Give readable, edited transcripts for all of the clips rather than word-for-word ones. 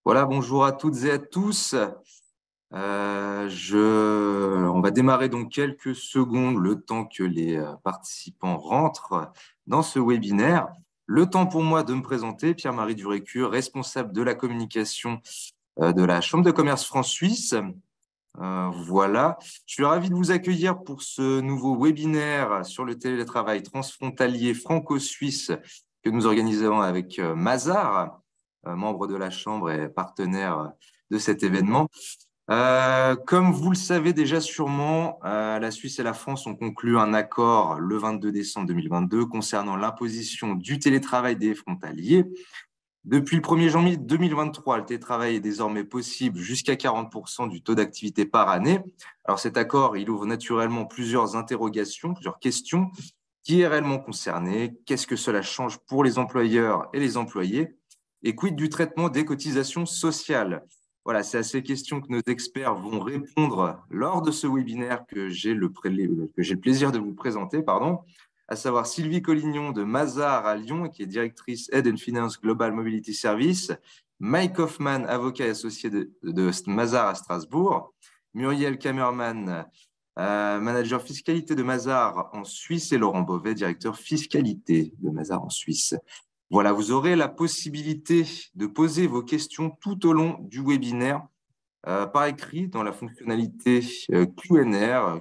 Voilà, bonjour à toutes et à tous. On va démarrer dans quelques secondes, le temps que les participants rentrent dans ce webinaire. Le temps pour moi de me présenter, Pierre-Marie Durécur, responsable de la communication de la Chambre de commerce France-Suisse. Voilà, je suis ravi de vous accueillir pour ce nouveau webinaire sur le télétravail transfrontalier franco-suisse que nous organisons avec Mazars, membre de la Chambre et partenaire de cet événement. Comme vous le savez déjà sûrement, la Suisse et la France ont conclu un accord le 22 décembre 2022 concernant l'imposition du télétravail des frontaliers. Depuis le 1er janvier 2023, le télétravail est désormais possible jusqu'à 40% du taux d'activité par année. Alors cet accord, il ouvre naturellement plusieurs interrogations, plusieurs questions. Qui est réellement concerné? Qu'est-ce que cela change pour les employeurs et les employés? Et quid du traitement des cotisations sociales? Voilà, c'est à ces questions que nos experts vont répondre lors de ce webinaire que j'ai le plaisir de vous présenter, à savoir Sylvie Collignon de Mazars à Lyon, qui est directrice Head and Finance Global Mobility Service, Mike Hoffman, avocat et associé de Mazars à Strasbourg, Muriel Kamerman, manager fiscalité de Mazars en Suisse, et Laurent Beauvais, directeur fiscalité de Mazars en Suisse. Voilà, vous aurez la possibilité de poser vos questions tout au long du webinaire par écrit dans la fonctionnalité Q&A,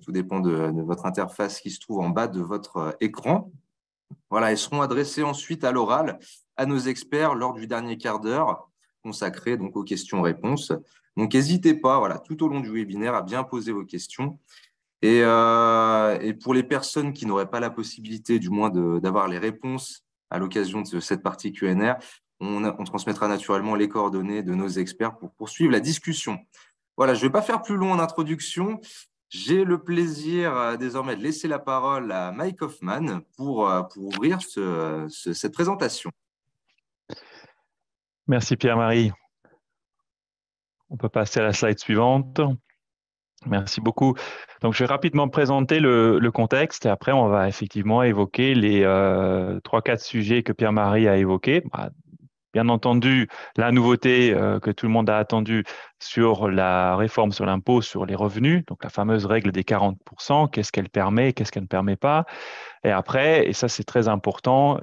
tout dépend de votre interface qui se trouve en bas de votre écran. Voilà, elles seront adressées ensuite à l'oral à nos experts lors du dernier quart d'heure consacré donc aux questions-réponses. Donc, n'hésitez pas, voilà, tout au long du webinaire, à bien poser vos questions. Et pour les personnes qui n'auraient pas la possibilité, du moins, d'avoir les réponses à l'occasion de cette partie Q&A, on transmettra naturellement les coordonnées de nos experts pour poursuivre la discussion. Voilà, je ne vais pas faire plus long en introduction. J'ai le plaisir désormais de laisser la parole à Mike Hoffman pour ouvrir cette présentation. Merci Pierre-Marie. On peut passer à la slide suivante. Merci beaucoup. Donc, je vais rapidement présenter le contexte et après, on va effectivement évoquer les 3-4 sujets que Pierre-Marie a évoqués. Bien entendu, la nouveauté que tout le monde a attendue sur la réforme sur l'impôt sur les revenus, donc la fameuse règle des 40%, qu'est-ce qu'elle permet, qu'est-ce qu'elle ne permet pas. Et après, et ça c'est très important,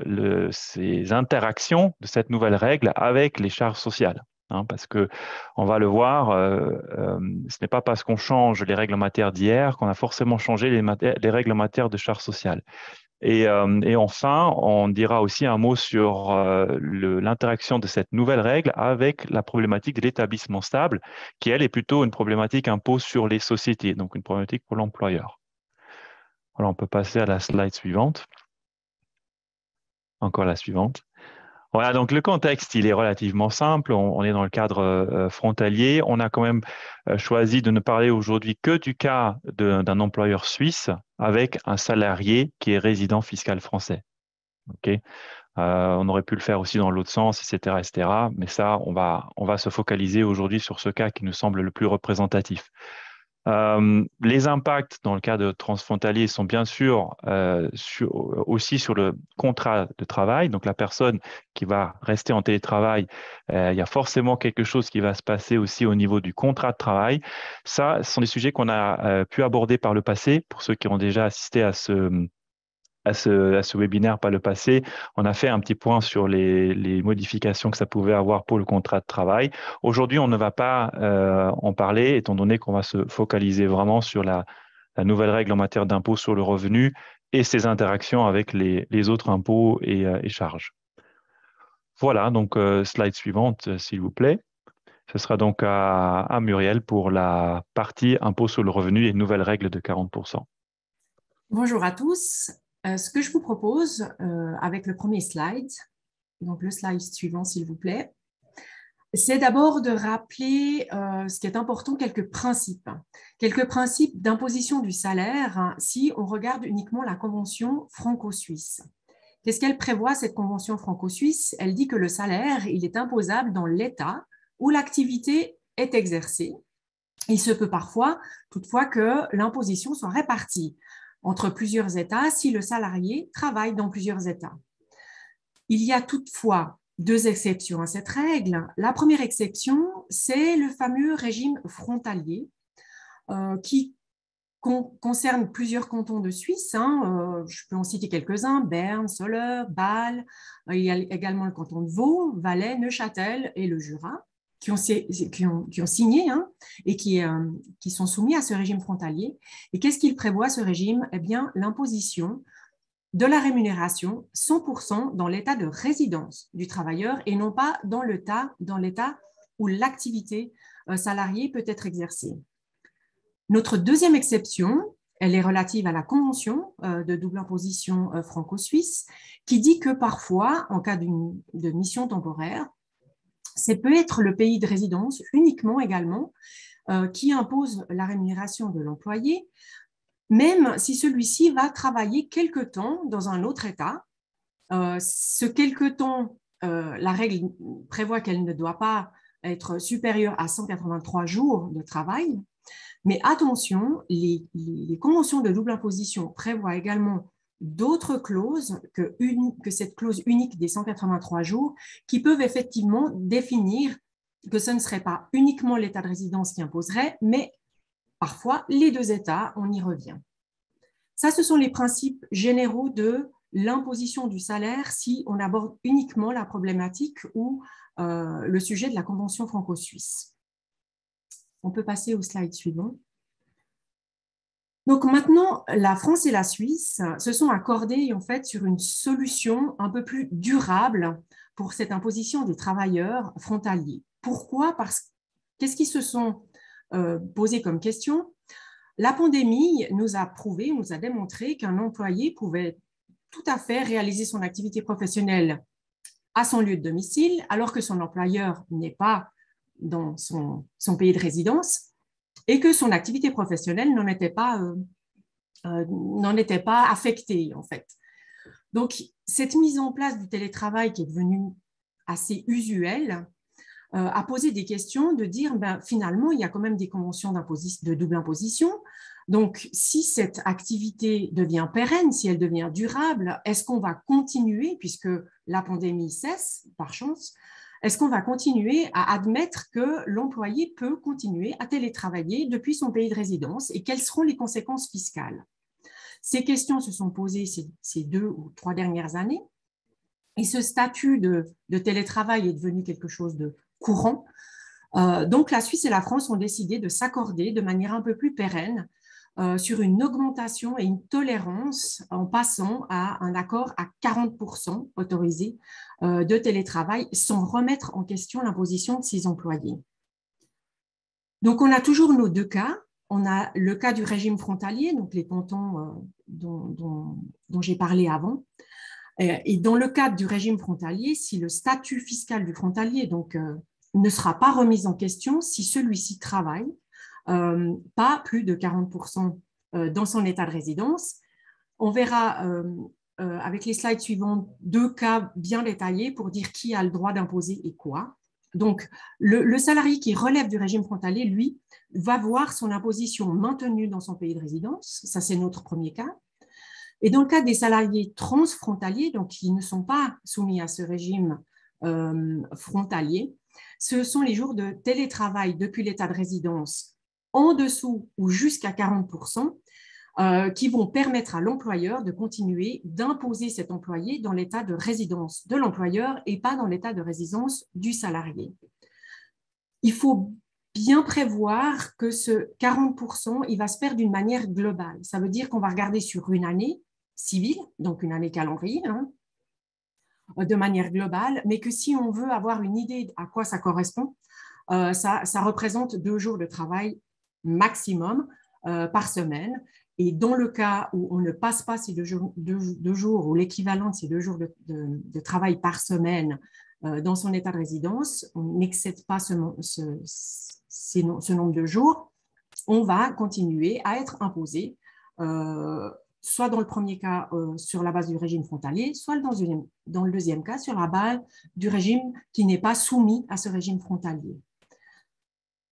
ces interactions de cette nouvelle règle avec les charges sociales. Parce que on va le voir, ce n'est pas parce qu'on change les règles en matière d'hier qu'on a forcément changé les règles en matière de charges sociales. Et enfin, on dira aussi un mot sur l'interaction de cette nouvelle règle avec la problématique de l'établissement stable, qui, elle, est plutôt une problématique impôt sur les sociétés, donc une problématique pour l'employeur. Voilà, on peut passer à la slide suivante. Encore la suivante. Voilà, donc le contexte, il est relativement simple. On est dans le cadre frontalier. On a quand même choisi de ne parler aujourd'hui que du cas d'un employeur suisse avec un salarié qui est résident fiscal français. Okay. On aurait pu le faire aussi dans l'autre sens, etc., etc. Mais ça, on va se focaliser aujourd'hui sur ce cas qui nous semble le plus représentatif. Les impacts dans le cas de transfrontalier sont bien sûr aussi sur le contrat de travail. Donc, la personne qui va rester en télétravail, il y a forcément quelque chose qui va se passer aussi au niveau du contrat de travail. Ça, ce sont des sujets qu'on a pu aborder par le passé. Pour ceux qui ont déjà assisté à ce webinaire par le passé, on a fait un petit point sur les modifications que ça pouvait avoir pour le contrat de travail. Aujourd'hui, on ne va pas en parler, étant donné qu'on va se focaliser vraiment sur la nouvelle règle en matière d'impôt sur le revenu et ses interactions avec les autres impôts et charges. Voilà, donc slide suivante, s'il vous plaît. Ce sera donc à Muriel pour la partie impôt sur le revenu et nouvelle règle de 40%. Bonjour à tous. Ce que je vous propose avec le premier slide, donc le slide suivant s'il vous plaît, c'est d'abord de rappeler ce qui est important, quelques principes d'imposition du salaire si on regarde uniquement la convention franco-suisse. Qu'est-ce qu'elle prévoit cette convention franco-suisse? Elle dit que le salaire, il est imposable dans l'État où l'activité est exercée. Il se peut parfois, toutefois, que l'imposition soit répartie entre plusieurs États si le salarié travaille dans plusieurs États. Il y a toutefois 2 exceptions à cette règle. La première exception, c'est le fameux régime frontalier qui concerne plusieurs cantons de Suisse. Je peux en citer quelques-uns, Berne, Soleure, Bâle. Il y a également le canton de Vaud, Valais, Neuchâtel et le Jura qui ont signé et qui sont soumis à ce régime frontalier. Et qu'est-ce qu'il prévoit, ce régime? Eh bien, l'imposition de la rémunération 100% dans l'état de résidence du travailleur et non pas dans l'état où l'activité salariée peut être exercée. Notre deuxième exception, elle est relative à la convention de double imposition franco-suisse, qui dit que parfois, en cas de mission temporaire, c'est peut être le pays de résidence uniquement également qui impose la rémunération de l'employé, même si celui-ci va travailler quelque temps dans un autre État. Ce quelque temps, la règle prévoit qu'elle ne doit pas être supérieure à 183 jours de travail. Mais attention, les conventions de double imposition prévoient également d'autres clauses que cette clause unique des 183 jours qui peuvent effectivement définir que ce ne serait pas uniquement l'État de résidence qui imposerait, mais parfois les 2 États, on y revient. Ça, ce sont les principes généraux de l'imposition du salaire si on aborde uniquement la problématique ou le sujet de la convention franco-suisse. On peut passer au slide suivant. Donc maintenant, la France et la Suisse se sont accordées en fait sur une solution un peu plus durable pour cette imposition des travailleurs frontaliers. Pourquoi? Qu'est-ce qu'ils se sont posés comme question? La pandémie nous a démontré qu'un employé pouvait tout à fait réaliser son activité professionnelle à son lieu de domicile, alors que son employeur n'est pas dans son pays de résidence et que son activité professionnelle n'en était pas affectée, en fait. Donc, cette mise en place du télétravail qui est devenue assez usuelle a posé des questions de dire, finalement, il y a quand même des conventions de double imposition. Donc, si cette activité devient pérenne, si elle devient durable, est-ce qu'on va continuer, puisque la pandémie cesse, par chance, est-ce qu'on va continuer à admettre que l'employé peut continuer à télétravailler depuis son pays de résidence et quelles seront les conséquences fiscales? Ces questions se sont posées ces 2 ou 3 dernières années et ce statut de télétravail est devenu quelque chose de courant. Donc, la Suisse et la France ont décidé de s'accorder de manière un peu plus pérenne sur une augmentation et une tolérance en passant à un accord à 40% autorisé de télétravail sans remettre en question l'imposition de ces employés. Donc, on a toujours nos 2 cas. On a le cas du régime frontalier, donc les cantons dont j'ai parlé avant. Et dans le cadre du régime frontalier, si le statut fiscal du frontalier ne sera pas remis en question, si celui-ci travaille pas plus de 40% dans son état de résidence. On verra avec les slides suivants 2 cas bien détaillés pour dire qui a le droit d'imposer et quoi. Donc, le salarié qui relève du régime frontalier, lui, va voir son imposition maintenue dans son pays de résidence. Ça, c'est notre premier cas. Et dans le cas des salariés transfrontaliers, donc qui ne sont pas soumis à ce régime frontalier, ce sont les jours de télétravail depuis l'état de résidence en dessous ou jusqu'à 40%, qui vont permettre à l'employeur de continuer d'imposer cet employé dans l'état de résidence de l'employeur et pas dans l'état de résidence du salarié. Il faut bien prévoir que ce 40%, il va se faire d'une manière globale. Ça veut dire qu'on va regarder sur une année civile, donc une année calendrier, de manière globale, mais que si on veut avoir une idée à quoi ça correspond, ça représente 2 jours de travail maximum par semaine. Et dans le cas où on ne passe pas ces 2 jours ou l'équivalent de ces 2 jours de travail par semaine dans son état de résidence, on n'excède pas ce nombre de jours, on va continuer à être imposé, soit dans le premier cas sur la base du régime frontalier, soit dans le deuxième cas sur la base du régime qui n'est pas soumis à ce régime frontalier.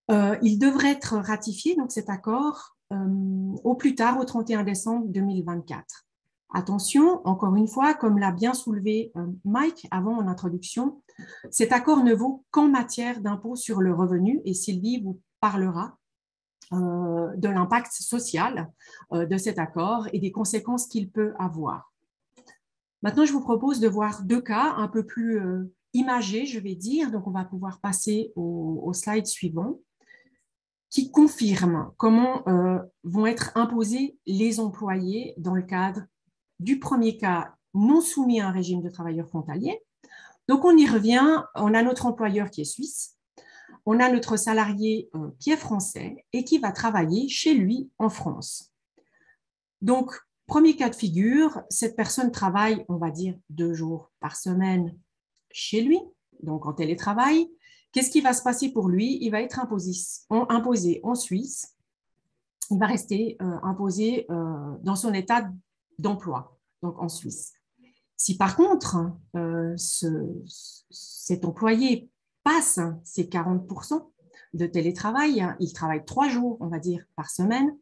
Il devrait être ratifié, donc cet accord, au plus tard, au 31 décembre 2024. Attention, encore une fois, comme l'a bien soulevé Mike avant en introduction, cet accord ne vaut qu'en matière d'impôt sur le revenu et Sylvie vous parlera de l'impact social de cet accord et des conséquences qu'il peut avoir. Maintenant, je vous propose de voir deux cas un peu plus imagés, je vais dire. Donc, on va pouvoir passer au slide suivant, qui confirme comment vont être imposés les employés dans le cadre du premier cas non soumis à un régime de travailleurs frontaliers. Donc, on y revient. On a notre employeur qui est suisse. On a notre salarié qui est français et qui va travailler chez lui en France. Donc, premier cas de figure, cette personne travaille, on va dire, 2 jours par semaine chez lui, donc en télétravail. Qu'est-ce qui va se passer pour lui? Il va être imposé en Suisse. Il va rester imposé dans son état d'emploi, donc en Suisse. Si par contre, cet employé passe ses 40% de télétravail, il travaille 3 jours, on va dire, par semaine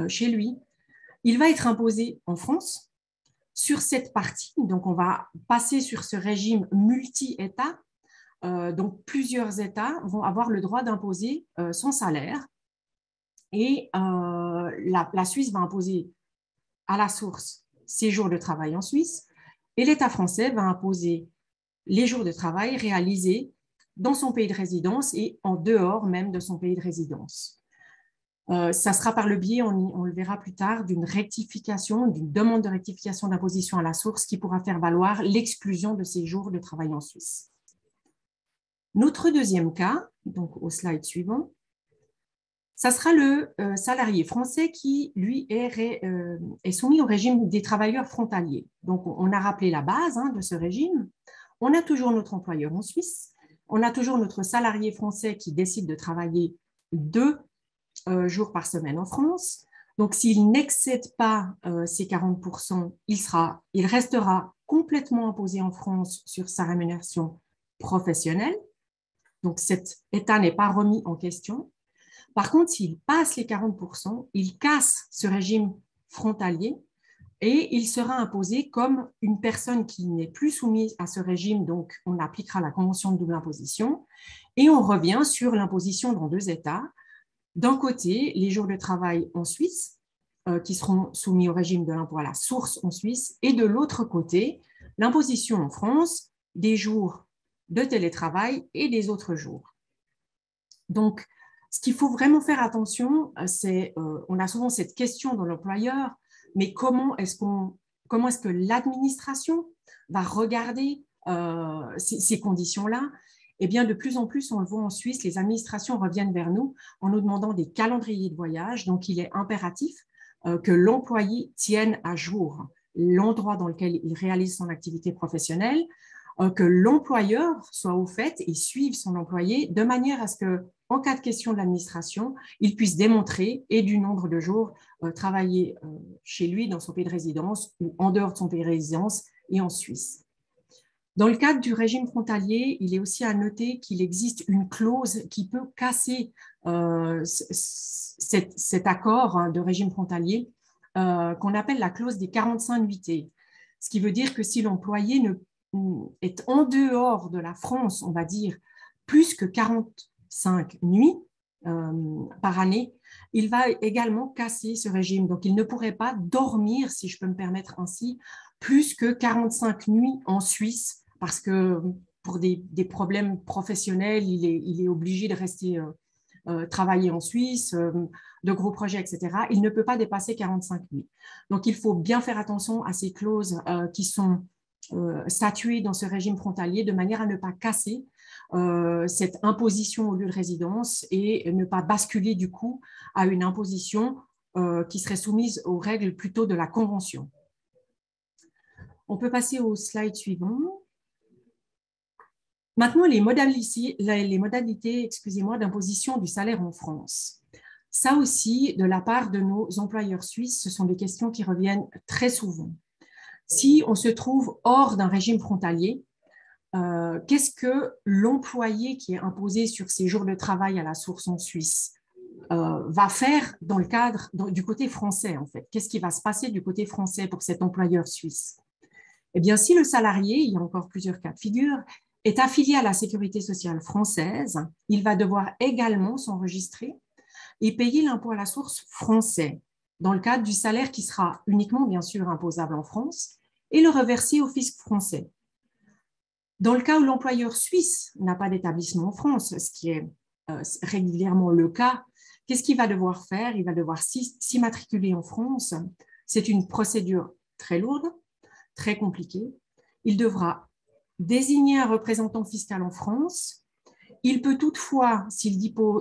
chez lui, il va être imposé en France sur cette partie. Donc, on va passer sur ce régime multi-État. Donc, plusieurs États vont avoir le droit d'imposer son salaire. Et la Suisse va imposer à la source ses jours de travail en Suisse. Et l'État français va imposer les jours de travail réalisés dans son pays de résidence et en dehors même de son pays de résidence. Ça sera par le biais, on le verra plus tard, d'une rectification, d'une demande de rectification d'imposition à la source qui pourra faire valoir l'exclusion de ces jours de travail en Suisse. Notre deuxième cas, donc au slide suivant, ça sera le salarié français qui, lui, est soumis au régime des travailleurs frontaliers. Donc, on a rappelé la base de ce régime. On a toujours notre employeur en Suisse. On a toujours notre salarié français qui décide de travailler 2 jours par semaine en France. Donc, s'il n'excède pas ces 40%, il restera complètement imposé en France sur sa rémunération professionnelle. Donc, cet état n'est pas remis en question. Par contre, s'il passe les 40%, il casse ce régime frontalier et il sera imposé comme une personne qui n'est plus soumise à ce régime. Donc, on appliquera la convention de double imposition et on revient sur l'imposition dans 2 États. D'un côté, les jours de travail en Suisse, qui seront soumis au régime de l'impôt à la source en Suisse, et de l'autre côté, l'imposition en France des jours de télétravail et des autres jours. Donc, ce qu'il faut vraiment faire attention, c'est, on a souvent cette question dans l'employeur, mais comment est-ce que l'administration va regarder ces conditions-là? Eh bien, de plus en plus, on le voit en Suisse, les administrations reviennent vers nous en nous demandant des calendriers de voyage. Donc, il est impératif que l'employé tienne à jour l'endroit dans lequel il réalise son activité professionnelle, que l'employeur soit au fait et suive son employé de manière à ce que, en cas de question de l'administration, il puisse démontrer et du nombre de jours travaillés chez lui, dans son pays de résidence ou en dehors de son pays de résidence et en Suisse. Dans le cadre du régime frontalier, il est aussi à noter qu'il existe une clause qui peut casser cet accord de régime frontalier qu'on appelle la clause des 45 nuitées. Ce qui veut dire que si l'employé est en dehors de la France, on va dire, plus que 45 nuits par année, il va également casser ce régime. Donc, il ne pourrait pas dormir, si je peux me permettre ainsi, plus que 45 nuits en Suisse, parce que pour des problèmes professionnels, il est obligé de rester travailler en Suisse, de gros projets, etc. Il ne peut pas dépasser 45 nuits. Donc, il faut bien faire attention à ces clauses qui sont statuées dans ce régime frontalier de manière à ne pas casser cette imposition au lieu de résidence et ne pas basculer du coup à une imposition qui serait soumise aux règles plutôt de la Convention. On peut passer au slide suivant. Maintenant, les modalités d'imposition du salaire en France. Ça aussi, de la part de nos employeurs suisses, ce sont des questions qui reviennent très souvent. Si on se trouve hors d'un régime frontalier, qu'est-ce que l'employé qui est imposé sur ses jours de travail à la source en Suisse va faire dans le cadre du côté français, en fait. Qu'est-ce qui va se passer du côté français pour cet employeur suisse? Eh bien, si le salarié, il y a encore plusieurs cas de figure, est affilié à la sécurité sociale française, il va devoir également s'enregistrer et payer l'impôt à la source français, dans le cadre du salaire qui sera uniquement, bien sûr, imposable en France, et le reverser au fisc français. Dans le cas où l'employeur suisse n'a pas d'établissement en France, ce qui est régulièrement le cas, qu'est-ce qu'il va devoir faire? Il va devoir s'immatriculer en France. C'est une procédure très lourde, très compliquée. Il devra désigner un représentant fiscal en France. Il peut toutefois, s'il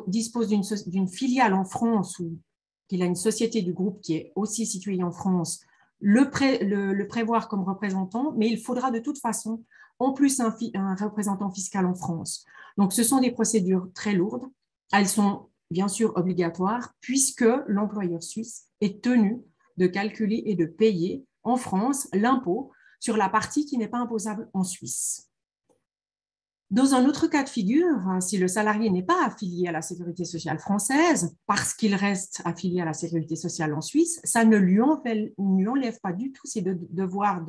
dispose d'une filiale en France ou qu'il a une société du groupe qui est aussi située en France, le prévoir comme représentant, mais il faudra de toute façon en plus un représentant fiscal en France. Donc, ce sont des procédures très lourdes. Elles sont bien sûr obligatoires puisque l'employeur suisse est tenu de calculer et de payer en France l'impôt sur la partie qui n'est pas imposable en Suisse. Dans un autre cas de figure, si le salarié n'est pas affilié à la sécurité sociale française parce qu'il reste affilié à la sécurité sociale en Suisse, ça ne lui enlève pas du tout ses devoirs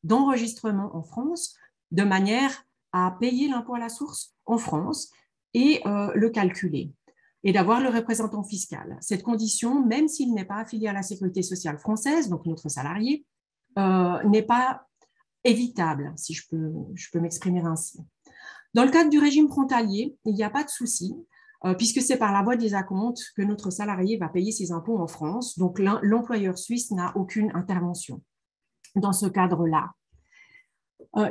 d'enregistrement en France de manière à payer l'impôt à la source en France et le calculer et d'avoir le représentant fiscal. Cette condition, même s'il n'est pas affilié à la sécurité sociale française, donc notre salarié, n'est pas évitable, si je peux m'exprimer ainsi. Dans le cadre du régime frontalier, il n'y a pas de souci, puisque c'est par la voie des acomptes que notre salarié va payer ses impôts en France, donc l'employeur suisse n'a aucune intervention dans ce cadre-là.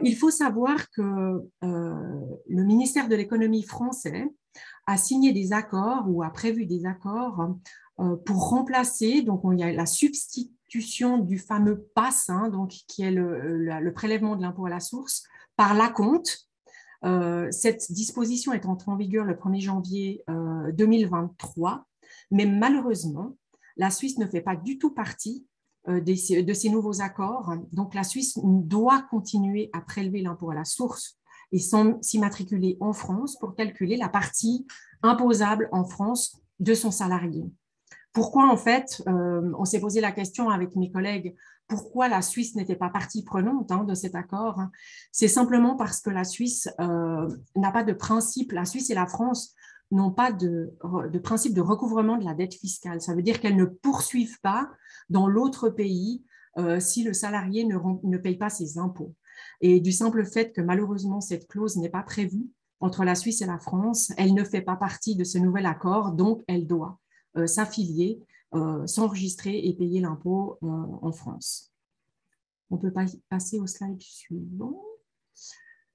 Il faut savoir que le ministère de l'économie français a signé des accords ou a prévu des accords pour remplacer, donc il y a la substitution du fameux PAS, donc, qui est le prélèvement de l'impôt à la source, par l'acompte. Cette disposition est entrée en vigueur le 1er janvier 2023, mais malheureusement, la Suisse ne fait pas du tout partie de ces nouveaux accords. Donc, la Suisse doit continuer à prélever l'impôt à la source et s'immatriculer en France pour calculer la partie imposable en France de son salarié. Pourquoi, en fait, on s'est posé la question avec mes collègues, pourquoi la Suisse n'était pas partie prenante de cet accord? C'est simplement parce que la Suisse n'a pas de principe, la Suisse et la France n'ont pas de principe de recouvrement de la dette fiscale. Ça veut dire qu'elles ne poursuivent pas dans l'autre pays si le salarié ne paye pas ses impôts. Et du simple fait que malheureusement cette clause n'est pas prévue entre la Suisse et la France, elle ne fait pas partie de ce nouvel accord, donc elle doit s'affilier, s'enregistrer et payer l'impôt en France. On peut passer au slide suivant.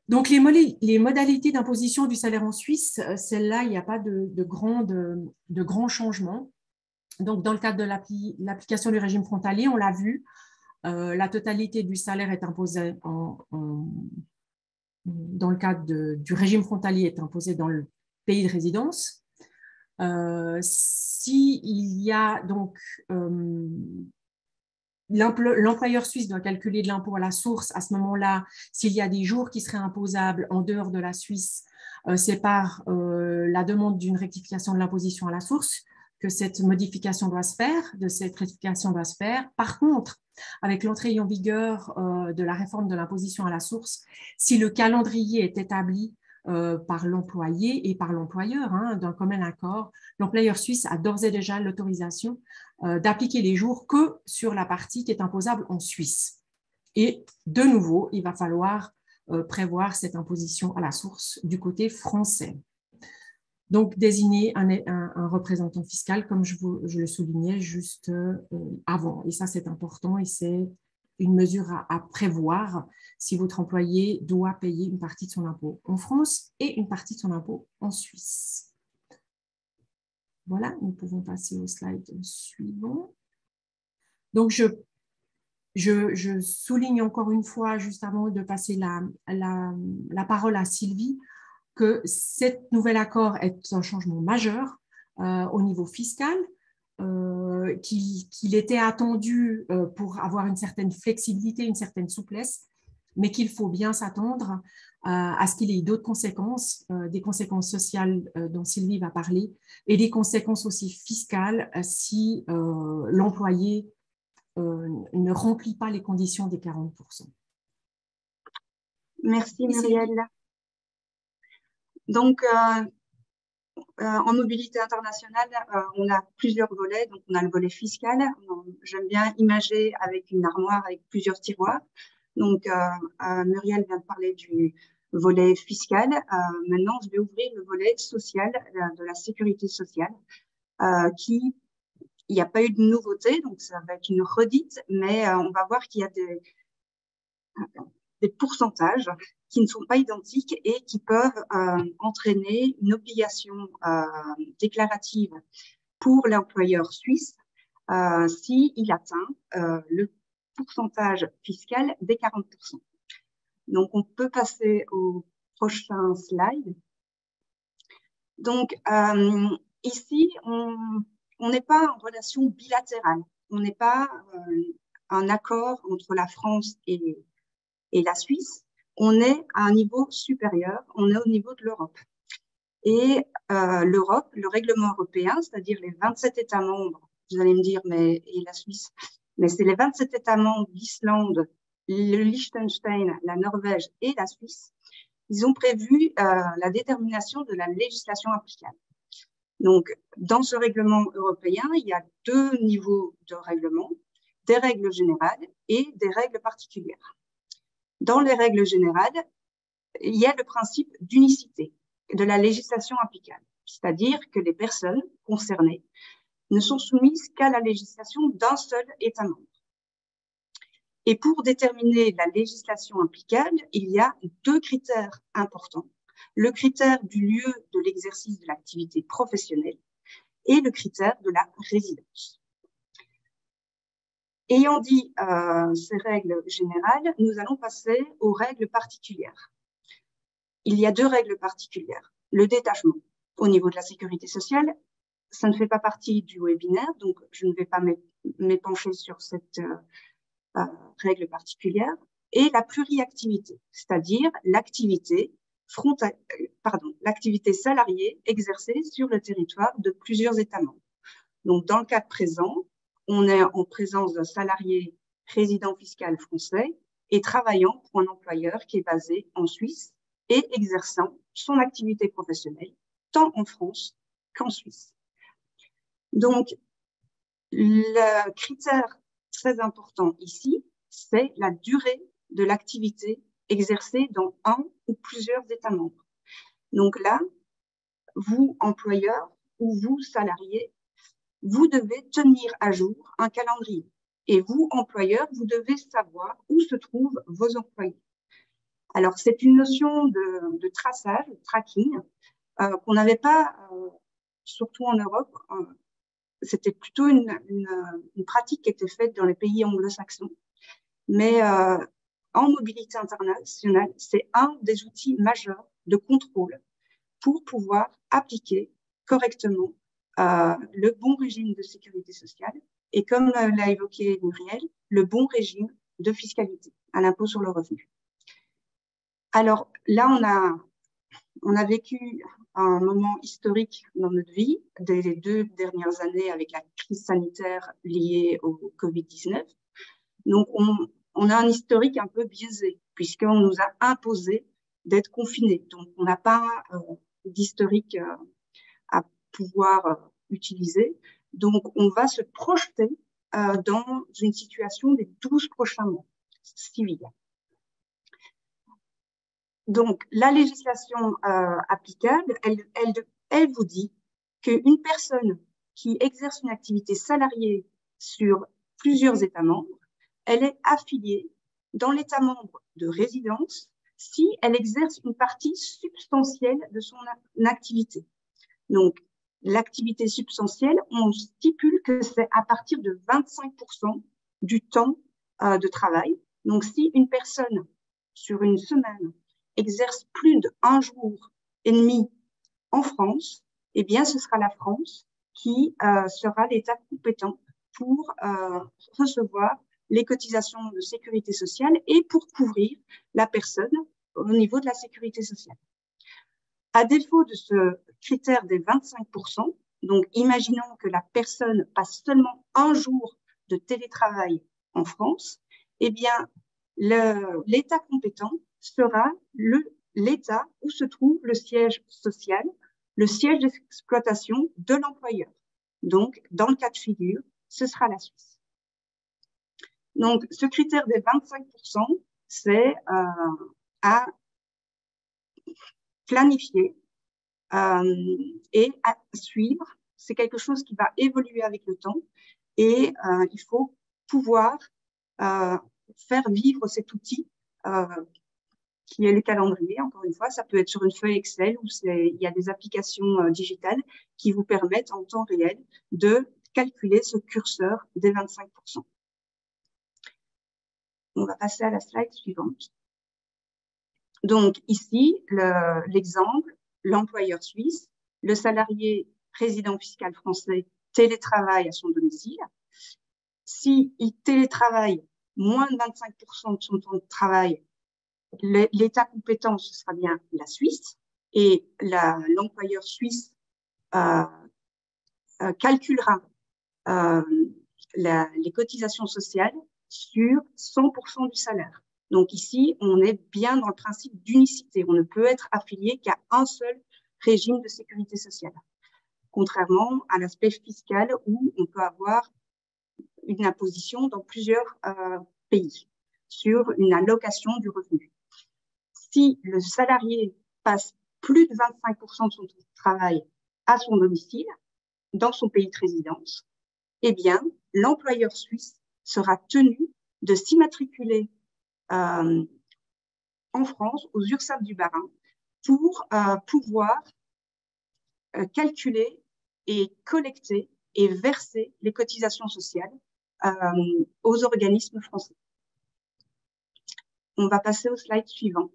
Donc, les modalités d'imposition du salaire en Suisse, celle-là, il n'y a pas de grands changements. Donc, dans le cadre de l'application du régime frontalier, on l'a vu, la totalité du salaire est imposée dans le cadre du régime frontalier est imposée dans le pays de résidence. S'il y a donc l'employeur suisse doit calculer de l'impôt à la source, à ce moment-là, s'il y a des jours qui seraient imposables en dehors de la Suisse, c'est par la demande d'une rectification de l'imposition à la source que cette modification doit se faire, cette rectification doit se faire. Par contre, avec l'entrée en vigueur de la réforme de l'imposition à la source, si le calendrier est établi par l'employé et par l'employeur, d'un commun accord, l'employeur suisse a d'ores et déjà l'autorisation d'appliquer les jours que sur la partie qui est imposable en Suisse. Et de nouveau, il va falloir prévoir cette imposition à la source du côté français. Donc, désigner un représentant fiscal, comme je le soulignais juste avant. Et ça, c'est important et c'est une mesure à prévoir si votre employé doit payer une partie de son impôt en France et une partie de son impôt en Suisse. Voilà, nous pouvons passer au slide suivant. Donc, je souligne encore une fois, juste avant de passer la parole à Sylvie, que cet nouvel accord est un changement majeur au niveau fiscal, qu'il était attendu pour avoir une certaine flexibilité, une certaine souplesse, mais qu'il faut bien s'attendre à ce qu'il ait d'autres conséquences, des conséquences sociales dont Sylvie va parler, et des conséquences aussi fiscales si l'employé ne remplit pas les conditions des 40%. Merci Muriel. Donc, en mobilité internationale, on a plusieurs volets. Donc, on a le volet fiscal. J'aime bien imager avec une armoire avec plusieurs tiroirs. Donc, Muriel vient de parler du volet fiscal. Maintenant, je vais ouvrir le volet social, de la sécurité sociale, il n'y a pas eu de nouveauté, donc ça va être une redite, mais on va voir qu'il y a des pourcentages qui ne sont pas identiques et qui peuvent entraîner une obligation déclarative pour l'employeur suisse s'il atteint le pourcentage fiscal des 40%. Donc, on peut passer au prochain slide. Donc, ici, on n'est pas en relation bilatérale. On n'est pas un accord entre la France et la Suisse. On est à un niveau supérieur, on est au niveau de l'Europe. Et l'Europe, le règlement européen, c'est-à-dire les 27 États membres, vous allez me dire, mais et la Suisse, mais c'est les 27 États membres, l'Islande, le Liechtenstein, la Norvège et la Suisse, ils ont prévu la détermination de la législation applicable. Donc, dans ce règlement européen, il y a deux niveaux de règlement, des règles générales et des règles particulières. Dans les règles générales, il y a le principe d'unicité de la législation applicable, c'est-à-dire que les personnes concernées ne sont soumises qu'à la législation d'un seul État membre. Et pour déterminer la législation applicable, il y a deux critères importants. Le critère du lieu de l'exercice de l'activité professionnelle et le critère de la résidence. Ayant dit ces règles générales, nous allons passer aux règles particulières. Il y a deux règles particulières. Le détachement au niveau de la sécurité sociale, ça ne fait pas partie du webinaire, donc je ne vais pas m'épancher sur cette règle particulière. Et la pluriactivité, c'est-à-dire l'activité salariée exercée sur le territoire de plusieurs États membres. Donc, dans le cas présent, on est en présence d'un salarié résident fiscal français et travaillant pour un employeur qui est basé en Suisse et exerçant son activité professionnelle tant en France qu'en Suisse. Donc, le critère très important ici, c'est la durée de l'activité exercée dans un ou plusieurs États membres. Donc là, vous, employeur ou vous, salarié, vous devez tenir à jour un calendrier. Et vous, employeur, vous devez savoir où se trouvent vos employés. Alors, c'est une notion de traçage, de tracking, qu'on n'avait pas, surtout en Europe. C'était plutôt une pratique qui était faite dans les pays anglo-saxons. Mais en mobilité internationale, c'est un des outils majeurs de contrôle pour pouvoir appliquer correctement le bon régime de sécurité sociale et, comme l'a évoqué Muriel, le bon régime de fiscalité à l'impôt sur le revenu. Alors là, on a vécu un moment historique dans notre vie, des 2 dernières années avec la crise sanitaire liée au Covid-19. Donc, on a un historique un peu biaisé, puisqu'on nous a imposé d'être confinés. Donc, on n'a pas d'historique à pouvoir utiliser. Donc, on va se projeter dans une situation des 12 prochains mois civils. Donc, la législation applicable, elle vous dit qu'une personne qui exerce une activité salariée sur plusieurs États membres, elle est affiliée dans l'État membre de résidence si elle exerce une partie substantielle de son activité. Donc, l'activité substantielle, on stipule que c'est à partir de 25% du temps de travail. Donc, si une personne, sur une semaine, exerce plus d'1 jour et demi en France, eh bien, ce sera la France qui sera l'État compétent pour recevoir les cotisations de sécurité sociale et pour couvrir la personne au niveau de la sécurité sociale. À défaut de ce critère des 25%, donc imaginons que la personne passe seulement un jour de télétravail en France, eh bien, l'État compétent sera l'État où se trouve le siège social, le siège d'exploitation de l'employeur. Donc, dans le cas de figure, ce sera la Suisse. Donc, ce critère des 25%, c'est à planifier et à suivre. C'est quelque chose qui va évoluer avec le temps et il faut pouvoir faire vivre cet outil qui est le calendrier. Encore une fois, ça peut être sur une feuille Excel où il y a des applications digitales qui vous permettent en temps réel de calculer ce curseur des 25%. On va passer à la slide suivante. Donc ici, l'exemple, l'employeur suisse, le salarié résident fiscal français télétravaille à son domicile. S'il télétravaille moins de 25% de son temps de travail, l'État compétent, ce sera bien la Suisse, et l'employeur suisse calculera les cotisations sociales sur 100% du salaire. Donc ici, on est bien dans le principe d'unicité. On ne peut être affilié qu'à un seul régime de sécurité sociale, contrairement à l'aspect fiscal où on peut avoir une imposition dans plusieurs pays sur une allocation du revenu. Si le salarié passe plus de 25% de son travail à son domicile, dans son pays de résidence, eh bien, l'employeur suisse sera tenu de s'immatriculer en France aux URSSAF du Bas-Rhin pour pouvoir calculer et collecter et verser les cotisations sociales aux organismes français. On va passer au slide suivant.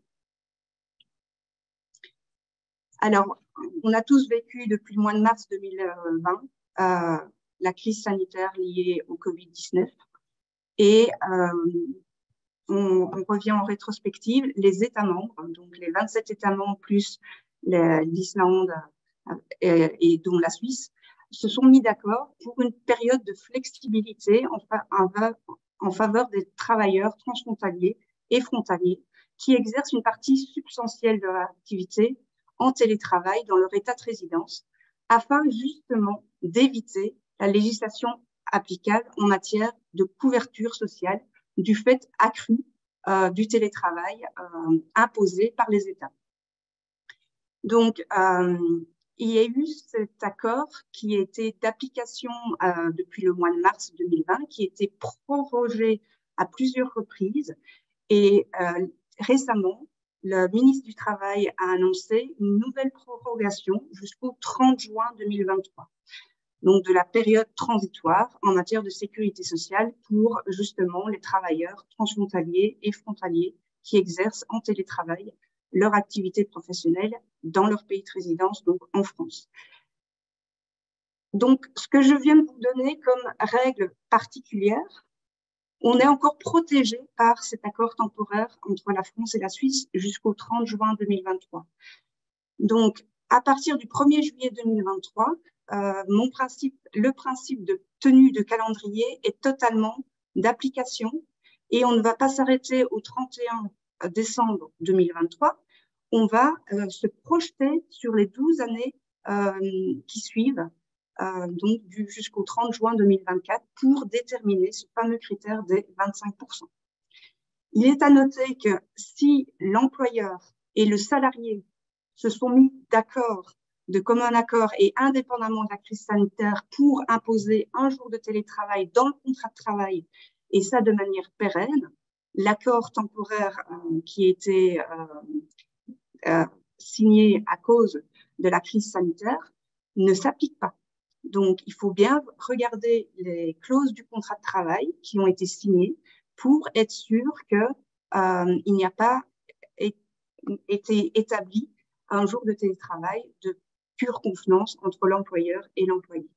Alors, on a tous vécu depuis le mois de mars 2020 la crise sanitaire liée au Covid-19 et on revient en rétrospective, les États membres, donc les 27 États membres plus l'Islande et dont la Suisse, se sont mis d'accord pour une période de flexibilité en faveur des travailleurs transfrontaliers et frontaliers qui exercent une partie substantielle de leur activité en télétravail dans leur état de résidence, afin justement d'éviter la législation applicable en matière de couverture sociale du fait accru du télétravail imposé par les États. Donc, il y a eu cet accord qui était d'application depuis le mois de mars 2020, qui était prorogé à plusieurs reprises. Et récemment, le ministre du Travail a annoncé une nouvelle prorogation jusqu'au 30 juin 2023. Donc de la période transitoire en matière de sécurité sociale pour justement les travailleurs transfrontaliers et frontaliers qui exercent en télétravail leur activité professionnelle dans leur pays de résidence, donc en France. Donc, ce que je viens de vous donner comme règle particulière, on est encore protégé par cet accord temporaire entre la France et la Suisse jusqu'au 30 juin 2023. Donc, à partir du 1er juillet 2023, le principe de tenue de calendrier est totalement d'application et on ne va pas s'arrêter au 31 décembre 2023. On va se projeter sur les 12 années qui suivent, donc jusqu'au 30 juin 2024, pour déterminer ce fameux critère des 25%. Il est à noter que si l'employeur et le salarié se sont mis d'accord, de commun accord et indépendamment de la crise sanitaire, pour imposer un jour de télétravail dans le contrat de travail, et ça de manière pérenne, l'accord temporaire qui était signé à cause de la crise sanitaire ne s'applique pas. Donc, il faut bien regarder les clauses du contrat de travail qui ont été signées pour être sûr qu'il n'y a pas été établi un jour de télétravail de pure confiance entre l'employeur et l'employé.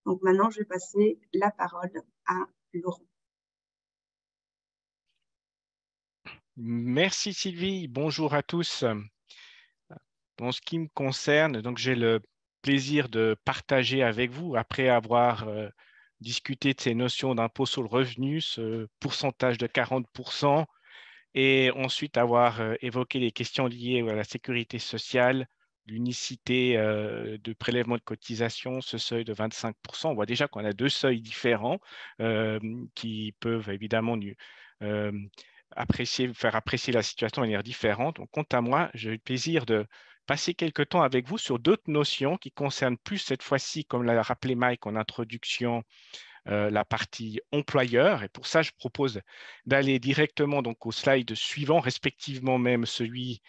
Donc maintenant, je vais passer la parole à Laurent. Merci Sylvie, bonjour à tous. En ce qui me concerne, donc j'ai le plaisir de partager avec vous, après avoir discuté de ces notions d'impôt sur le revenu, ce pourcentage de 40%, et ensuite avoir évoqué les questions liées à la sécurité sociale, l'unicité de prélèvement de cotisation, ce seuil de 25%. On voit déjà qu'on a deux seuils différents qui peuvent évidemment faire apprécier la situation de manière différente. Donc, quant à moi, j'ai eu le plaisir de passer quelques temps avec vous sur d'autres notions qui concernent plus cette fois-ci, comme l'a rappelé Mike en introduction, la partie employeur. Et pour ça, je propose d'aller directement donc au slide suivant, respectivement même celui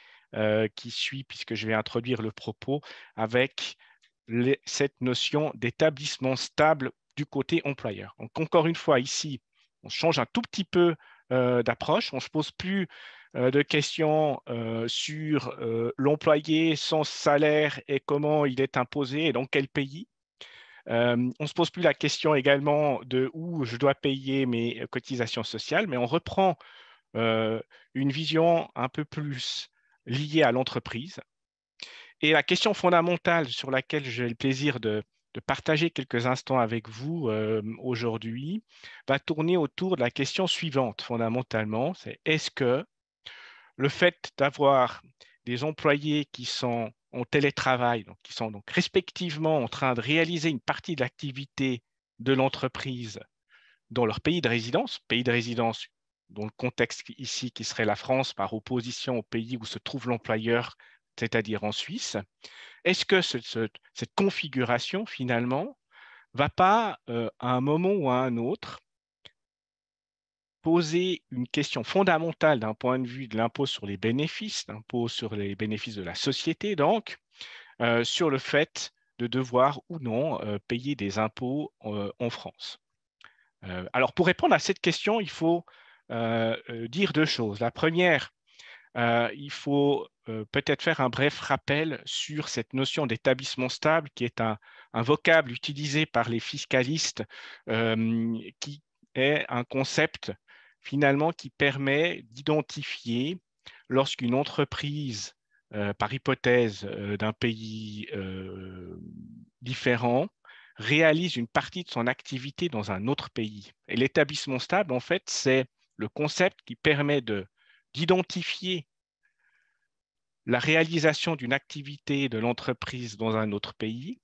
qui suit, puisque je vais introduire le propos avec cette notion d'établissement stable du côté employeur. Donc, encore une fois, ici, on change un tout petit peu d'approche. On ne se pose plus de questions sur l'employé, son salaire et comment il est imposé et dans quel pays. On ne se pose plus la question également de où je dois payer mes cotisations sociales, mais on reprend une vision un peu plus liée à l'entreprise. Et la question fondamentale sur laquelle j'ai le plaisir de partager quelques instants avec vous aujourd'hui va tourner autour de la question suivante fondamentalement, c'est est-ce que le fait d'avoir des employés qui sont en télétravail, donc qui sont donc respectivement en train de réaliser une partie de l'activité de l'entreprise dans leur pays de résidence dans le contexte ici qui serait la France par opposition au pays où se trouve l'employeur, c'est-à-dire en Suisse, est-ce que cette configuration finalement va pas à un moment ou à un autre poser une question fondamentale d'un point de vue de l'impôt sur les bénéfices, l'impôt sur les bénéfices de la société, donc, sur le fait de devoir ou non payer des impôts en France. Alors, pour répondre à cette question, il faut dire deux choses. La première, il faut peut-être faire un bref rappel sur cette notion d'établissement stable, qui est un vocable utilisé par les fiscalistes, qui est un concept finalement qui permet d'identifier lorsqu'une entreprise, par hypothèse d'un pays différent, réalise une partie de son activité dans un autre pays. Et l'établissement stable, en fait, c'est le concept qui permet d'identifier la réalisation d'une activité de l'entreprise dans un autre pays.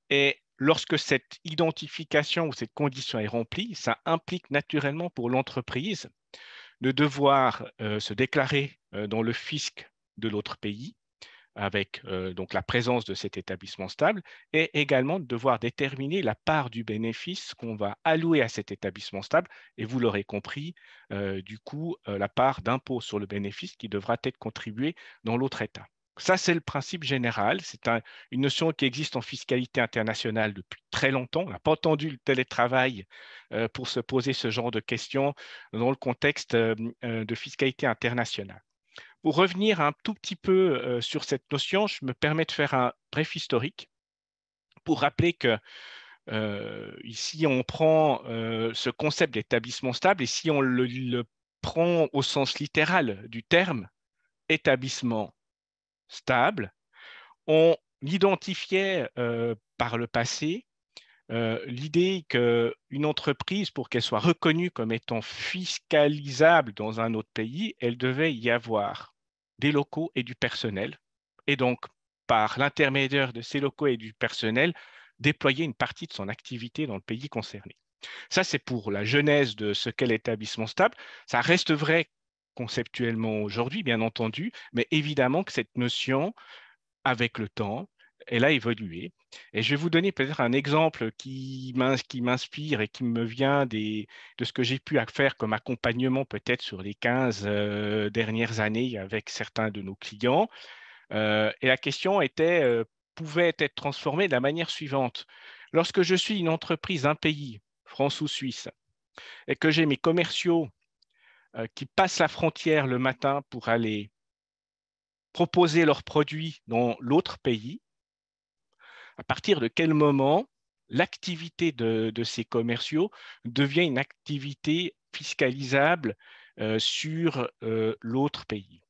Et lorsque cette identification ou cette condition est remplie, ça implique naturellement pour l'entreprise de devoir se déclarer dans le fisc de l'autre pays avec donc la présence de cet établissement stable et également de devoir déterminer la part du bénéfice qu'on va allouer à cet établissement stable et vous l'aurez compris, du coup, la part d'impôt sur le bénéfice qui devra être contribuée dans l'autre État. Ça, c'est le principe général. C'est une notion qui existe en fiscalité internationale depuis très longtemps. On n'a pas entendu le télétravail pour se poser ce genre de questions dans le contexte de fiscalité internationale. Pour revenir un tout petit peu sur cette notion, je me permets de faire un bref historique pour rappeler que ici, on prend ce concept d'établissement stable et si on le prend au sens littéral du terme établissement stable, on identifiait par le passé l'idée qu'une entreprise, pour qu'elle soit reconnue comme étant fiscalisable dans un autre pays, elle devait y avoir des locaux et du personnel. Et donc, par l'intermédiaire de ces locaux et du personnel, déployer une partie de son activité dans le pays concerné. Ça, c'est pour la genèse de ce qu'est l'établissement stable. Ça reste vrai conceptuellement aujourd'hui, bien entendu, mais évidemment que cette notion, avec le temps, elle a évolué. Et je vais vous donner peut-être un exemple qui m'inspire et qui me vient de ce que j'ai pu faire comme accompagnement peut-être sur les 15 dernières années avec certains de nos clients. Et la question pouvait être transformée de la manière suivante. Lorsque je suis une entreprise d'un pays, France ou Suisse, et que j'ai mes commerciaux qui passent la frontière le matin pour aller proposer leurs produits dans l'autre pays, à partir de quel moment l'activité de ces commerciaux devient une activité fiscalisable sur l'autre pays.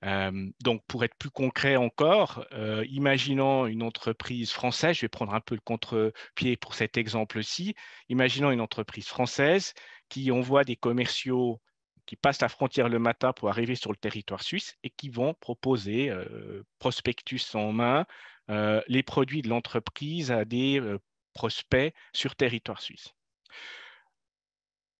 Donc, pour être plus concret encore, imaginons une entreprise française, je vais prendre un peu le contre-pied pour cet exemple-ci, imaginons une entreprise française qui envoie des commerciaux qui passent la frontière le matin pour arriver sur le territoire suisse et qui vont proposer, prospectus en main, les produits de l'entreprise à des prospects sur territoire suisse.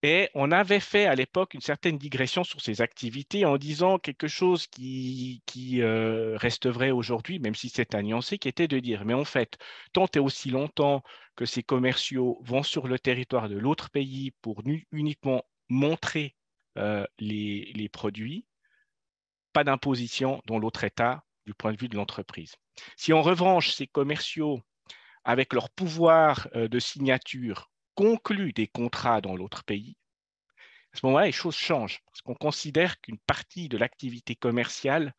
Et on avait fait à l'époque une certaine digression sur ces activités en disant quelque chose qui reste vrai aujourd'hui, même si c'est à nuancer, qui était de dire, mais en fait, tant et aussi longtemps que ces commerciaux vont sur le territoire de l'autre pays pour uniquement montrer les produits, pas d'imposition dans l'autre État du point de vue de l'entreprise. Si en revanche, ces commerciaux, avec leur pouvoir de signature, concluent des contrats dans l'autre pays, à ce moment-là, les choses changent parce qu'on considère qu'une partie de l'activité commerciale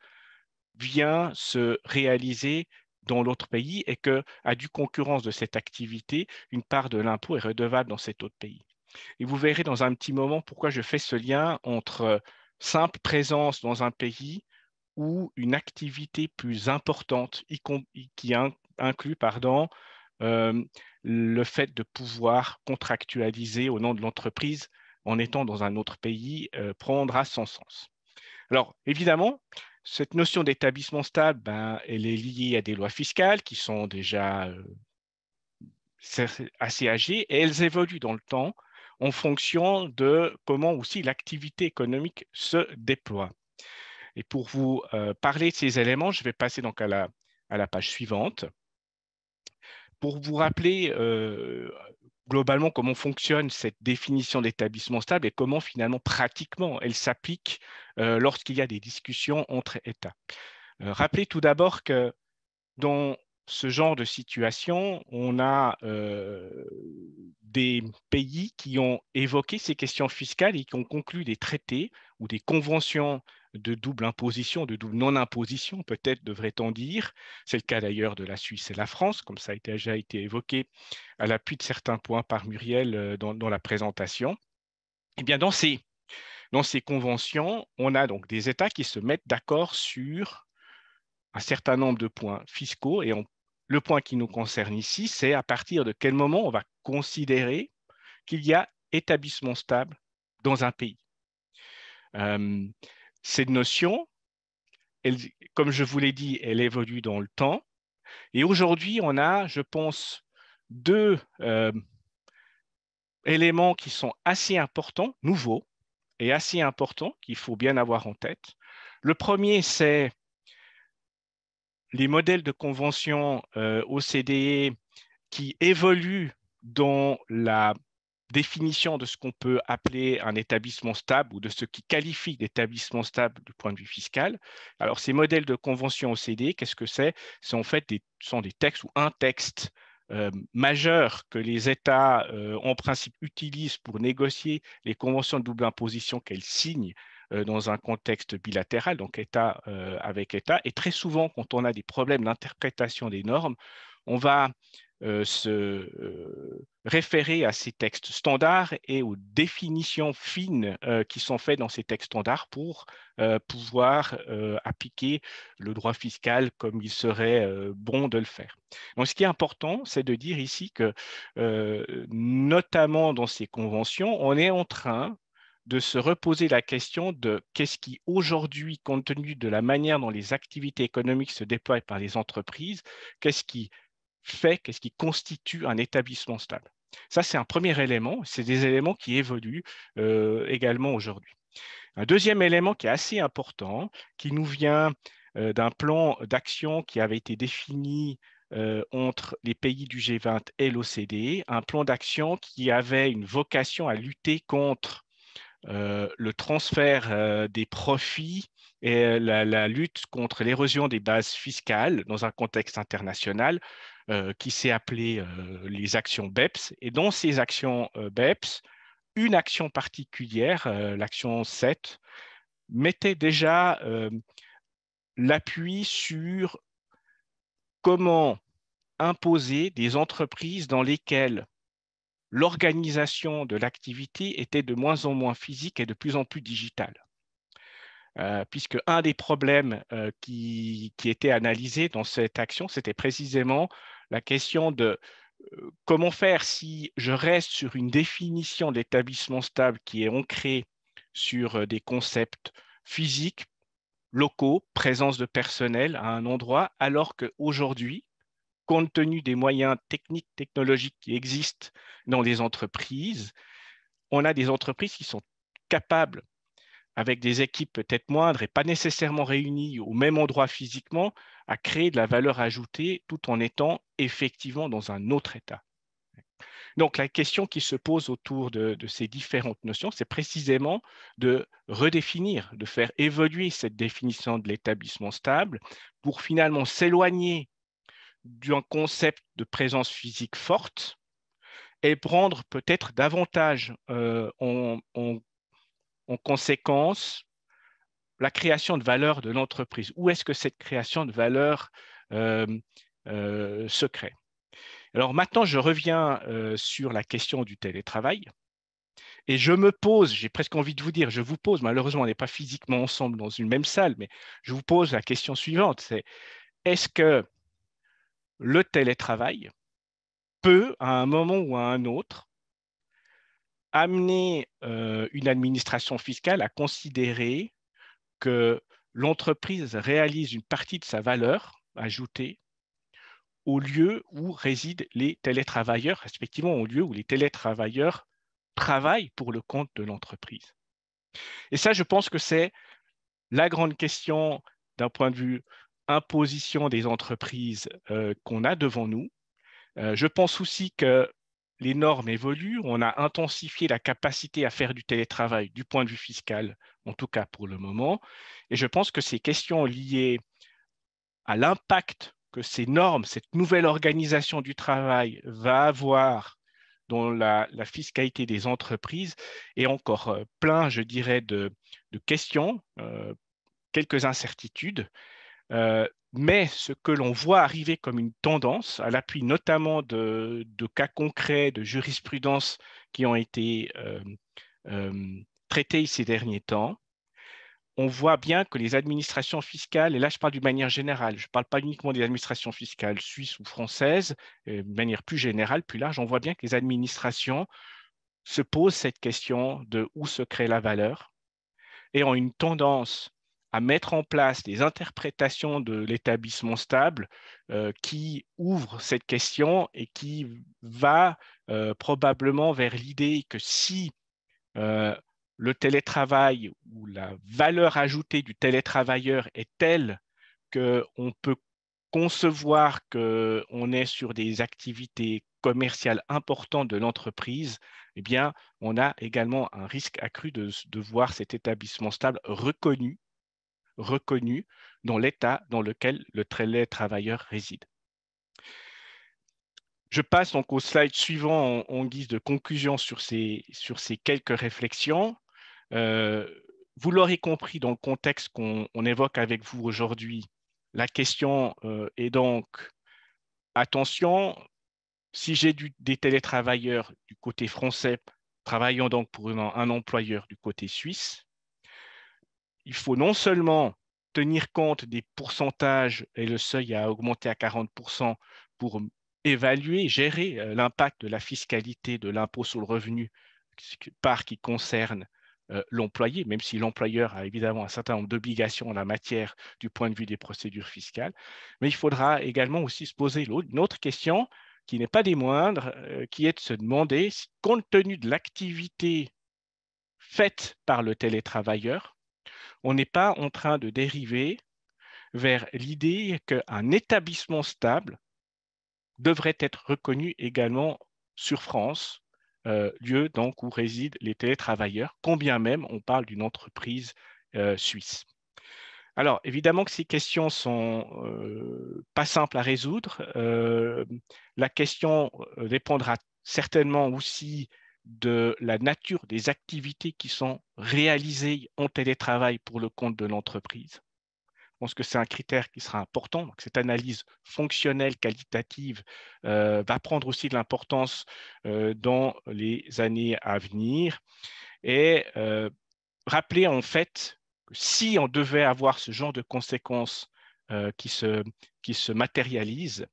vient se réaliser dans l'autre pays et qu'à due concurrence de cette activité, une part de l'impôt est redevable dans cet autre pays. Et vous verrez dans un petit moment pourquoi je fais ce lien entre simple présence dans un pays ou une activité plus importante qui inclut le fait de pouvoir contractualiser au nom de l'entreprise en étant dans un autre pays prendra son sens. Alors, évidemment, cette notion d'établissement stable, elle est liée à des lois fiscales qui sont déjà assez âgées et elles évoluent dans le temps en fonction de comment aussi l'activité économique se déploie. Et pour vous parler de ces éléments, je vais passer donc à la page suivante. Pour vous rappeler globalement comment fonctionne cette définition d'établissement stable et comment finalement pratiquement elle s'applique lorsqu'il y a des discussions entre États. Rappelez tout d'abord que dans ce genre de situation, on a des pays qui ont évoqué ces questions fiscales et qui ont conclu des traités ou des conventions de double imposition, de double non-imposition, peut-être devrait-on dire. C'est le cas d'ailleurs de la Suisse et la France, comme ça a déjà été évoqué à l'appui de certains points par Muriel dans la présentation. Eh bien, dans ces conventions, on a donc des États qui se mettent d'accord sur un certain nombre de points fiscaux et le point qui nous concerne ici, c'est à partir de quel moment on va considérer qu'il y a établissement stable dans un pays. Cette notion, comme je vous l'ai dit, elle évolue dans le temps. Et aujourd'hui, on a, je pense, deux éléments qui sont assez importants, nouveaux et assez importants, qu'il faut bien avoir en tête. Le premier, c'est les modèles de convention OCDE qui évoluent dans la définition de ce qu'on peut appeler un établissement stable ou de ce qui qualifie d'établissement stable du point de vue fiscal. Alors, ces modèles de convention OCDE, qu'est-ce que c'est? C'est en fait sont des textes ou un texte majeur que les États, en principe, utilisent pour négocier les conventions de double imposition qu'elles signent dans un contexte bilatéral, donc État avec État. Et très souvent, quand on a des problèmes d'interprétation des normes, on va se référer à ces textes standards et aux définitions fines qui sont faites dans ces textes standards pour pouvoir appliquer le droit fiscal comme il serait bon de le faire. Donc, ce qui est important, c'est de dire ici que, notamment dans ces conventions, on est en train de se reposer la question de qu'est-ce qui aujourd'hui, compte tenu de la manière dont les activités économiques se déploient par les entreprises, qu'est-ce qui constitue un établissement stable. Ça, c'est un premier élément. C'est des éléments qui évoluent également aujourd'hui. Un deuxième élément qui est assez important, qui nous vient d'un plan d'action qui avait été défini entre les pays du G20 et l'OCDE, un plan d'action qui avait une vocation à lutter contre le transfert des profits et la lutte contre l'érosion des bases fiscales dans un contexte international qui s'est appelé les actions BEPS. Et dans ces actions BEPS, une action particulière, l'action 7, mettait déjà l'appui sur comment imposer des entreprises dans lesquelles l'organisation de l'activité était de moins en moins physique et de plus en plus digitale. Puisque un des problèmes qui était analysé dans cette action, c'était précisément la question de comment faire si je reste sur une définition d'établissement stable qui est ancrée sur des concepts physiques, locaux, présence de personnel à un endroit, alors qu'aujourd'hui, compte tenu des moyens techniques, technologiques qui existent dans les entreprises, on a des entreprises qui sont capables, avec des équipes peut-être moindres et pas nécessairement réunies au même endroit physiquement, à créer de la valeur ajoutée tout en étant effectivement dans un autre état. Donc, la question qui se pose autour de ces différentes notions, c'est précisément de redéfinir, de faire évoluer cette définition de l'établissement stable pour finalement s'éloigner d'un concept de présence physique forte et prendre peut-être davantage en conséquence la création de valeur de l'entreprise. Où est-ce que cette création de valeur se crée? Alors maintenant, je reviens sur la question du télétravail. Et je me pose, j'ai presque envie de vous dire, je vous pose, malheureusement, on n'est pas physiquement ensemble dans une même salle, mais je vous pose la question suivante, c'est est-ce que le télétravail peut, à un moment ou à un autre, amener une administration fiscale à considérer que l'entreprise réalise une partie de sa valeur ajoutée au lieu où résident les télétravailleurs, respectivement au lieu où les télétravailleurs travaillent pour le compte de l'entreprise. Et ça, je pense que c'est la grande question d'un point de vue imposition des entreprises qu'on a devant nous. Je pense aussi que les normes évoluent. On a intensifié la capacité à faire du télétravail du point de vue fiscal, en tout cas pour le moment. Et je pense que ces questions liées à l'impact que ces normes, cette nouvelle organisation du travail va avoir dans la fiscalité des entreprises est encore plein, je dirais, de questions, quelques incertitudes. Mais ce que l'on voit arriver comme une tendance, à l'appui notamment de cas concrets de jurisprudence qui ont été traités ces derniers temps, on voit bien que les administrations fiscales, et là je parle d'une manière générale, je ne parle pas uniquement des administrations fiscales suisses ou françaises, de manière plus générale, plus large, on voit bien que les administrations se posent cette question de où se crée la valeur et ont une tendance à mettre en place des interprétations de l'établissement stable qui ouvrent cette question et qui va probablement vers l'idée que si le télétravail ou la valeur ajoutée du télétravailleur est telle qu'on peut concevoir qu'on est sur des activités commerciales importantes de l'entreprise, eh bien, on a également un risque accru de voir cet établissement stable reconnu dans l'état dans lequel le télétravailleur réside. Je passe donc au slide suivant en guise de conclusion sur ces quelques réflexions. Vous l'aurez compris dans le contexte qu'on évoque avec vous aujourd'hui, la question est donc, attention, si j'ai des télétravailleurs du côté français travaillant donc pour un employeur du côté suisse, il faut non seulement tenir compte des pourcentages et le seuil a augmenté à 40% pour évaluer, gérer l'impact de la fiscalité de l'impôt sur le revenu part qui concerne l'employé, même si l'employeur a évidemment un certain nombre d'obligations en la matière du point de vue des procédures fiscales. Mais il faudra également aussi se poser une autre question qui n'est pas des moindres, qui est de se demander si, compte tenu de l'activité faite par le télétravailleur, on n'est pas en train de dériver vers l'idée qu'un établissement stable devrait être reconnu également sur France, lieu donc où résident les télétravailleurs, combien même on parle d'une entreprise suisse. Alors, évidemment que ces questions sont pas simples à résoudre. La question dépendra certainement aussi de la nature des activités qui sont réalisées en télétravail pour le compte de l'entreprise. pense que c'est un critère qui sera important. Donc, cette analyse fonctionnelle, qualitative, va prendre aussi de l'importance dans les années à venir. Et rappeler en fait que si on devait avoir ce genre de conséquences qui se matérialisent,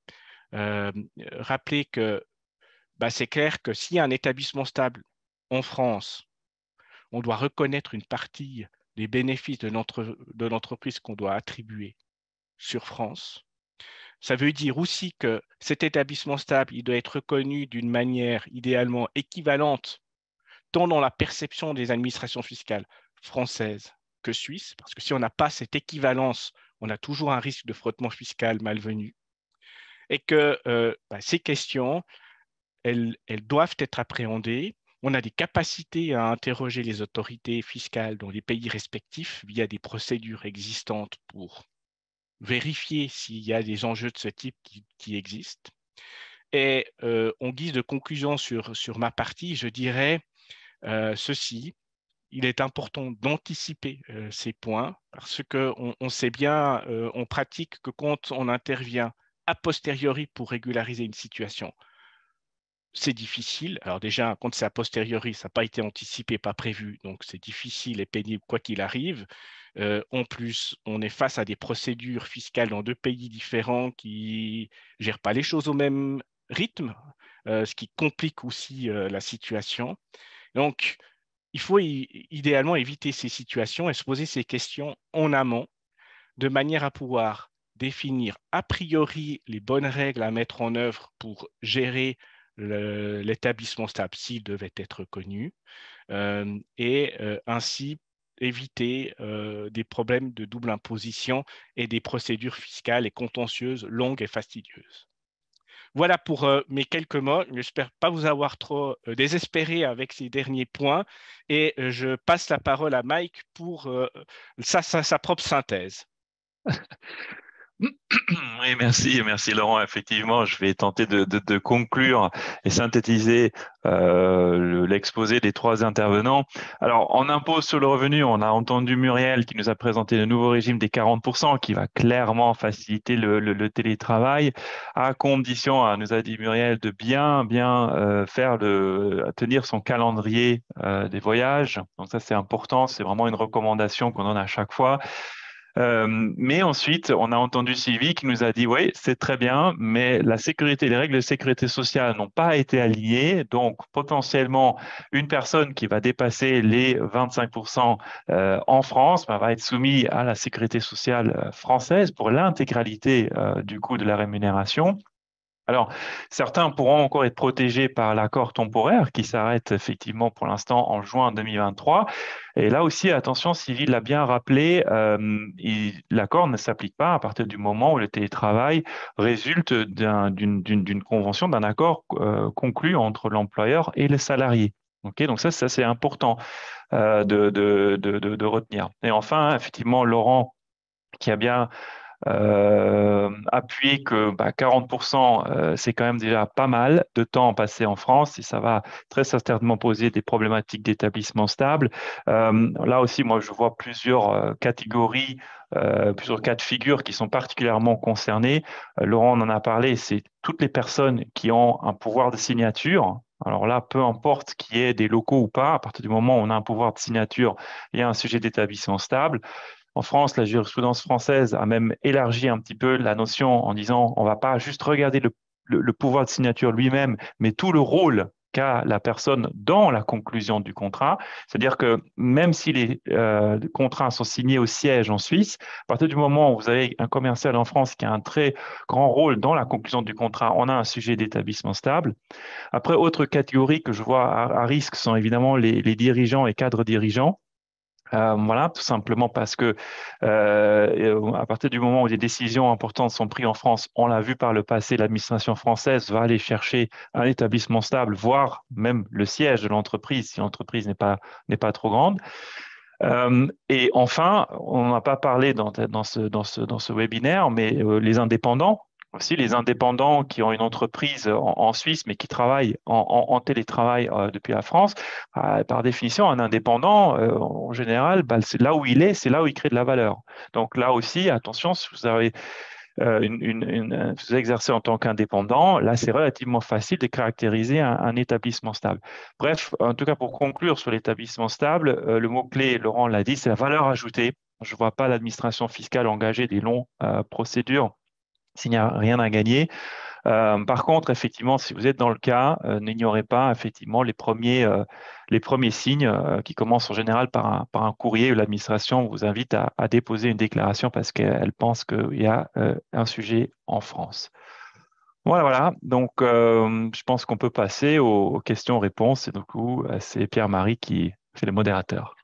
rappeler que c'est clair que s'il y a un établissement stable en France, on doit reconnaître une partie des bénéfices de l'entreprise qu'on doit attribuer sur France. Ça veut dire aussi que cet établissement stable, il doit être reconnu d'une manière idéalement équivalente, tant dans la perception des administrations fiscales françaises que suisses, parce que si on n'a pas cette équivalence, on a toujours un risque de frottement fiscal malvenu. Et que ces questions, elles doivent être appréhendées. On a des capacités à interroger les autorités fiscales dans les pays respectifs via des procédures existantes pour vérifier s'il y a des enjeux de ce type qui existent. Et en guise de conclusion sur ma partie, je dirais ceci. Il est important d'anticiper ces points parce qu'on sait bien en pratique que quand on intervient a posteriori pour régulariser une situation, c'est difficile. Alors déjà, quand c'est a posteriori, ça n'a pas été anticipé, pas prévu, donc c'est difficile et pénible quoi qu'il arrive. En plus, on est face à des procédures fiscales dans deux pays différents qui ne gèrent pas les choses au même rythme, ce qui complique aussi la situation. Donc, il faut idéalement éviter ces situations et se poser ces questions en amont, de manière à pouvoir définir a priori les bonnes règles à mettre en œuvre pour gérer l'établissement stable s'il devait être connu, et ainsi éviter des problèmes de double imposition et des procédures fiscales et contentieuses longues et fastidieuses. Voilà pour mes quelques mots. Je n'espère pas vous avoir trop désespéré avec ces derniers points et je passe la parole à Mike pour sa propre synthèse. Oui, merci Laurent. Effectivement, je vais tenter de conclure et synthétiser l'exposé des trois intervenants. Alors, en impôt sur le revenu, on a entendu Muriel qui nous a présenté le nouveau régime des 40% qui va clairement faciliter le télétravail, à condition, nous a dit Muriel, de bien tenir son calendrier des voyages. Donc ça, c'est important. C'est vraiment une recommandation qu'on donne à chaque fois. Mais ensuite, on a entendu Sylvie qui nous a dit, oui, c'est très bien, mais les règles de sécurité sociale n'ont pas été alignées. Donc, potentiellement, une personne qui va dépasser les 25% en France va être soumise à la sécurité sociale française pour l'intégralité du coût de la rémunération. Alors, certains pourront encore être protégés par l'accord temporaire qui s'arrête effectivement pour l'instant en juin 2023. Et là aussi, attention, Sylvie l'a bien rappelé, l'accord ne s'applique pas à partir du moment où le télétravail résulte d'une convention, d'un accord conclu entre l'employeur et le salarié. Okay, donc ça c'est important de retenir. Et enfin, effectivement, Laurent, qui a bien appuyer que 40%, c'est quand même déjà pas mal de temps passé en France et ça va très certainement poser des problématiques d'établissement stable. Là aussi, moi, je vois plusieurs catégories, plusieurs cas de figure qui sont particulièrement concernés. Laurent en a parlé, c'est toutes les personnes qui ont un pouvoir de signature. Alors là, peu importe qu'il y ait des locaux ou pas, à partir du moment où on a un pouvoir de signature, il y a un sujet d'établissement stable. En France, la jurisprudence française a même élargi un petit peu la notion en disant on ne va pas juste regarder le pouvoir de signature lui-même, mais tout le rôle qu'a la personne dans la conclusion du contrat. C'est-à-dire que même si les contrats sont signés au siège en Suisse, à partir du moment où vous avez un commercial en France qui a un très grand rôle dans la conclusion du contrat, on a un sujet d'établissement stable. Après, autre catégorie que je vois à risque sont évidemment les dirigeants et cadres dirigeants. Voilà, tout simplement parce que à partir du moment où des décisions importantes sont prises en France, on l'a vu par le passé, l'administration française va aller chercher un établissement stable, voire même le siège de l'entreprise si l'entreprise n'est pas trop grande. Et enfin, on n'a pas parlé dans ce webinaire, mais les indépendants Aussi, les indépendants qui ont une entreprise en Suisse, mais qui travaillent en télétravail depuis la France, par définition, un indépendant, en général, c'est là où il est, c'est là où il crée de la valeur. Donc là aussi, attention, si vous avez vous exercez en tant qu'indépendant, là, c'est relativement facile de caractériser un établissement stable. Bref, en tout cas, pour conclure sur l'établissement stable, le mot-clé, Laurent l'a dit, c'est la valeur ajoutée. Je ne vois pas l'administration fiscale engager des longues procédures s'il n'y a rien à gagner. Par contre, effectivement, si vous êtes dans le cas, n'ignorez pas effectivement les premiers signes qui commencent en général par un courrier où l'administration vous invite à déposer une déclaration parce qu'elle pense qu'il y a un sujet en France. Voilà, voilà. Donc, je pense qu'on peut passer aux questions-réponses. Et du coup, c'est Pierre-Marie qui fait le modérateur.